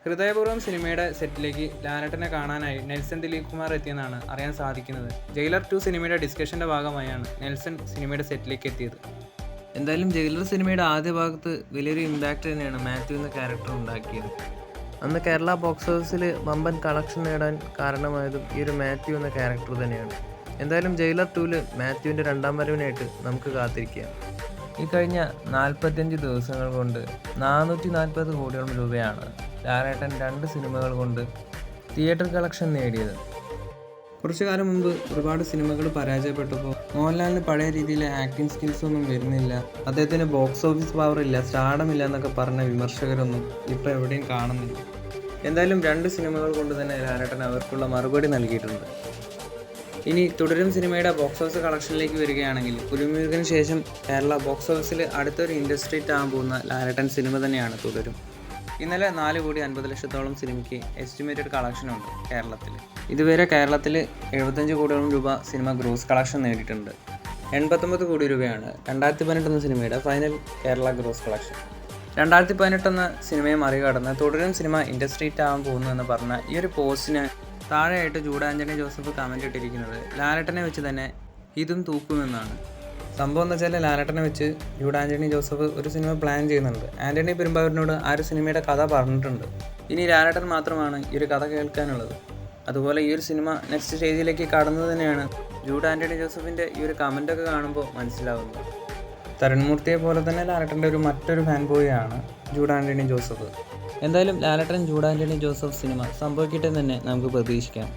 ഹൃദയപൂർവ്വം സിനിമയുടെ സെറ്റിലേക്ക് ലാലേട്ടനെ കാണാനായി നെൽസൺ ദിലീപ് കുമാർ എത്തിയെന്നാണ് അറിയാൻ സാധിക്കുന്നത്. ജയിലർ 2 സിനിമയുടെ ഡിസ്കഷൻ്റെ ഭാഗമായാണ് നെൽസൺ സിനിമയുടെ സെറ്റിലേക്ക് എത്തിയത്. എന്തായാലും ജയിലർ സിനിമയുടെ ആദ്യ ഭാഗത്ത് വലിയൊരു ഇമ്പാക്റ്റ് തന്നെയാണ് മാത്യു എന്ന ക്യാരക്ടർ ഉണ്ടാക്കിയത്. അന്ന് കേരള ബോക്സ് ഓഫീസിൽ വമ്പൻ കളക്ഷൻ നേടാൻ കാരണമായതും ഈ ഒരു മാത്യു എന്ന ക്യാരക്ടർ തന്നെയാണ്. എന്തായാലും ജയിലർ 2 മാത്യുവിൻ്റെ രണ്ടാം വരവിനായിട്ട് നമുക്ക് കാത്തിരിക്കാം. ഈ കഴിഞ്ഞ 45 ദിവസങ്ങൾ കൊണ്ട് 440 കോടിയോളം രൂപയാണ് ലാലേട്ടൻ 2 സിനിമകൾ കൊണ്ട് തിയേറ്റർ കളക്ഷൻ നേടിയത്. കുറച്ചു കാലം മുമ്പ് ഒരുപാട് സിനിമകൾ പരാജയപ്പെട്ടപ്പോൾ മോഹൻലാലിന് പഴയ രീതിയിലെ ആക്ടിങ് സ്കിൽസ് ഒന്നും വരുന്നില്ല, അദ്ദേഹത്തിന് ബോക്സ് ഓഫീസ് പവർ ഇല്ല, സ്റ്റാർഡമില്ല എന്നൊക്കെ പറഞ്ഞ വിമർശകരൊന്നും ഇപ്പോൾ എവിടെയും കാണുന്നില്ല. എന്തായാലും 2 സിനിമകൾ കൊണ്ട് തന്നെ ലാലേട്ടൻ അവർക്കുള്ള മറുപടി നൽകിയിട്ടുണ്ട്. ഇനി തുടരും സിനിമയുടെ ബോക്സ് ഓഫീസ് കളക്ഷനിലേക്ക് വരികയാണെങ്കിൽ പുലിമുരുകന് ശേഷം കേരള ബോക്സ് ഓഫീസിൽ അടുത്തൊരു ഇൻഡസ്ട്രി ആകാൻ പോകുന്ന ലാലേട്ടൻ സിനിമ തന്നെയാണ് തുടരും. ഇന്നലെ 4,50,00,000 സിനിമയ്ക്ക് എസ്റ്റിമേറ്റഡ് കളക്ഷനുണ്ട് കേരളത്തിൽ. ഇതുവരെ കേരളത്തിൽ 75 കോടിയോളം രൂപ സിനിമ ഗ്രോസ് കളക്ഷൻ നേടിയിട്ടുണ്ട്. 89 കോടി രൂപയാണ് 2018 എന്ന സിനിമയുടെ ഫൈനൽ കേരള ഗ്രോസ് കളക്ഷൻ. 2018 എന്ന സിനിമയെ മറികടന്ന് തുടരും സിനിമ ഇൻഡസ്ട്രി ആകാൻ പോകുന്നു എന്ന് പറഞ്ഞ ഈ ഒരു പോസ്റ്റിന് താഴെയായിട്ട് ജൂഡ് ആൻ്റണി ജോസഫ് കമൻറ്റ് ഇട്ടിരിക്കുന്നത് ലാലേട്ടനെ വെച്ച് തന്നെ ഇതും തൂക്കുമെന്നാണ്. സംഭവം എന്ന് വെച്ചാൽ ലാലേട്ടനെ വെച്ച് ജൂഡ് ആൻ്റണി ജോസഫ് ഒരു സിനിമ പ്ലാൻ ചെയ്യുന്നുണ്ട്. ആൻ്റണി പെരുമ്പാവൂരിനോട് ആ ഒരു സിനിമയുടെ കഥ പറഞ്ഞിട്ടുണ്ട്. ഇനി ലാലേട്ടൻ മാത്രമാണ് ഈ ഒരു കഥ കേൾക്കാനുള്ളത്. അതുപോലെ ഈ ഒരു സിനിമ നെക്സ്റ്റ് സ്റ്റേജിലേക്ക് കടന്നു തന്നെയാണ് ജൂഡ് ആൻ്റണി ജോസഫിൻ്റെ ഈ ഒരു കമൻറ്റൊക്കെ കാണുമ്പോൾ മനസ്സിലാവുന്നത്. തരുൺമൂർത്തിയെ പോലെ തന്നെ ലാലേട്ടൻ്റെ മറ്റൊരു ഫാൻ ബോയാണ് ജൂഡ് ആൻ്റണി ജോസഫ്. എന്തായാലും ലാലേട്ടൻ ജൂഡ് ആൻ്റണി ജോസഫ് സിനിമ സംഭവിക്കട്ടെ തന്നെ നമുക്ക് പ്രതീക്ഷിക്കാം.